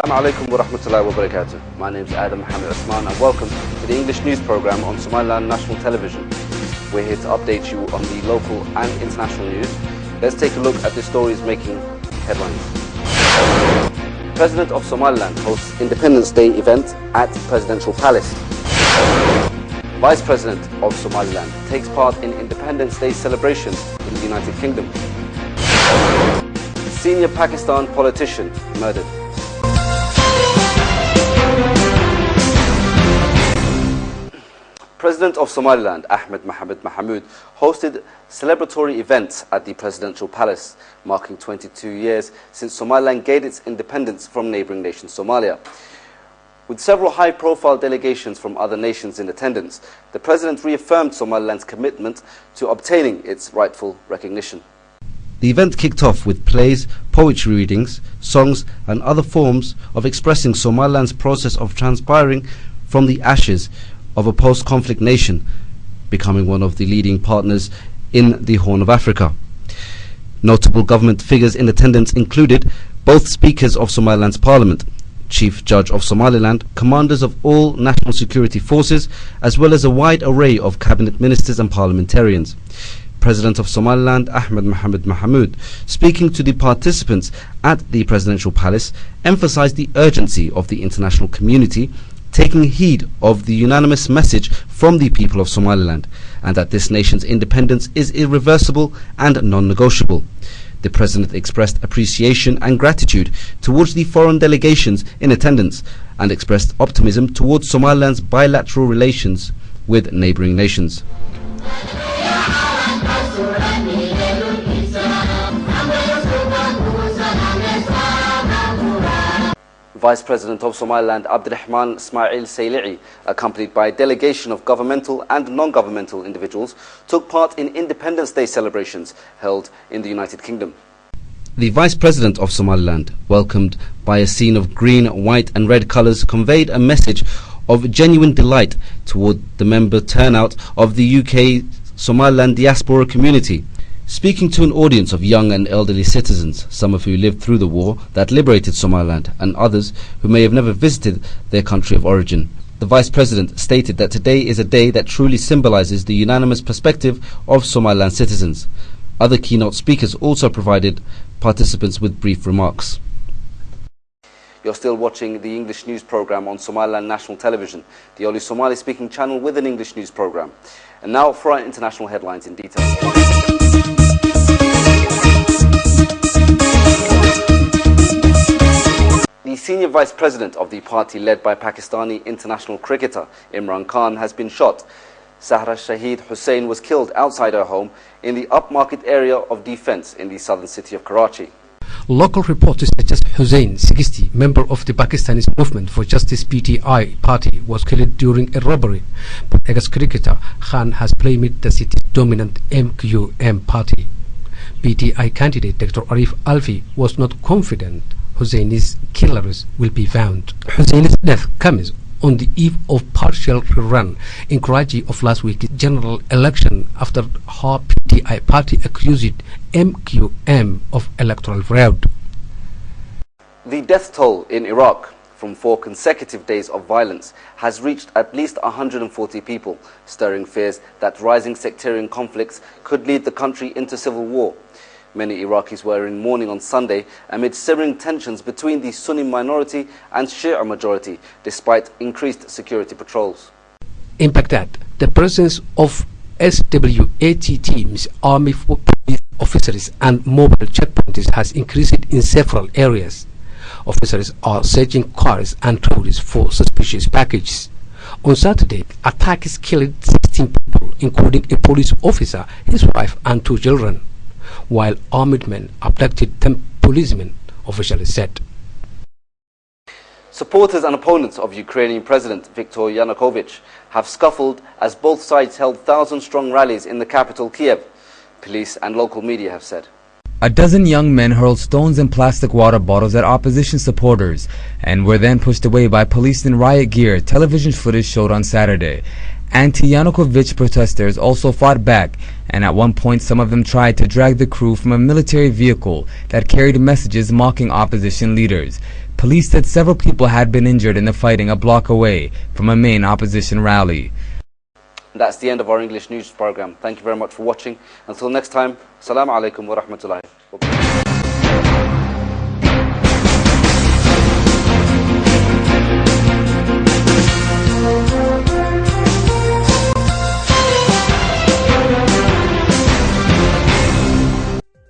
Assalamu alaikum wa rahmatullahi wa barakatuh. My name is Adam Mohammed Osman and welcome to the English news program on Somaliland National Television. We're here to update you on the local and international news. Let's take a look at the stories making headlines. President of Somaliland hosts Independence Day event at Presidential Palace. Vice President of Somaliland takes part in Independence Day celebrations in the United Kingdom. Senior Pakistan politician murdered. President of Somaliland, Ahmed Mohamed Mohamud, hosted celebratory events at the Presidential Palace, marking 22 years since Somaliland gained its independence from neighbouring nation Somalia. With several high-profile delegations from other nations in attendance, the President reaffirmed Somaliland's commitment to obtaining its rightful recognition. The event kicked off with plays, poetry readings, songs and other forms of expressing Somaliland's process of transpiring from the ashes of a post-conflict nation, becoming one of the leading partners in the Horn of Africa. Notable government figures in attendance included both speakers of Somaliland's parliament, Chief Judge of Somaliland, commanders of all national security forces, as well as a wide array of cabinet ministers and parliamentarians. President of Somaliland, Ahmed Mohamed Mohamud, speaking to the participants at the Presidential Palace, emphasized the urgency of the international community taking heed of the unanimous message from the people of Somaliland, and that this nation's independence is irreversible and non-negotiable. The President expressed appreciation and gratitude towards the foreign delegations in attendance and expressed optimism towards Somaliland's bilateral relations with neighbouring nations. Vice President of Somaliland, Abdirahman Ismail Saylici, accompanied by a delegation of governmental and non-governmental individuals, took part in Independence Day celebrations held in the United Kingdom. The Vice President of Somaliland, welcomed by a scene of green, white and red colours, conveyed a message of genuine delight toward the member turnout of the UK Somaliland diaspora community. Speaking to an audience of young and elderly citizens, some of who lived through the war that liberated Somaliland and others who may have never visited their country of origin, the Vice President stated that today is a day that truly symbolises the unanimous perspective of Somaliland citizens. Other keynote speakers also provided participants with brief remarks. You're still watching the English news programme on Somaliland National Television, the only Somali-speaking channel with an English news programme. And now for our international headlines in detail. The senior vice president of the party led by Pakistani international cricketer Imran Khan has been shot. Sahra Shahid Hussain was killed outside her home in the upmarket area of defence in the southern city of Karachi. Local reports suggest Hussain, 60, member of the Pakistani Movement for Justice PTI party, was killed during a robbery. But ex-cricketer Khan has blamed the city's dominant MQM party. PTI candidate Dr. Arif Alvi was not confident Hussain's killers will be found. Hussain's death comes on the eve of partial rerun in Karachi of last week's general election after her PTI party accused MQM of electoral fraud. The death toll in Iraq from 4 consecutive days of violence has reached at least 140 people, stirring fears that rising sectarian conflicts could lead the country into civil war. Many Iraqis were in mourning on Sunday amid simmering tensions between the Sunni minority and Shia majority, despite increased security patrols. In Baghdad, the presence of SWAT teams, army police officers and mobile checkpoints has increased in several areas. Officers are searching cars and trolleys for suspicious packages. On Saturday, attacks killed 16 people, including a police officer, his wife and 2 children, while armed men abducted 10 policemen, officials said. Supporters and opponents of Ukrainian President Viktor Yanukovych have scuffled as both sides held 1,000-strong rallies in the capital Kiev, police and local media have said. A dozen young men hurled stones and plastic water bottles at opposition supporters and were then pushed away by police in riot gear, television footage showed on Saturday. Anti-Yanukovych protesters also fought back, and at one point some of them tried to drag the crew from a military vehicle that carried messages mocking opposition leaders. Police said several people had been injured in the fighting a block away from a main opposition rally. That's the end of our English news program. Thank you very much for watching. Until next time, Assalamu alaikum wa rahmatullahi wa barakatuh.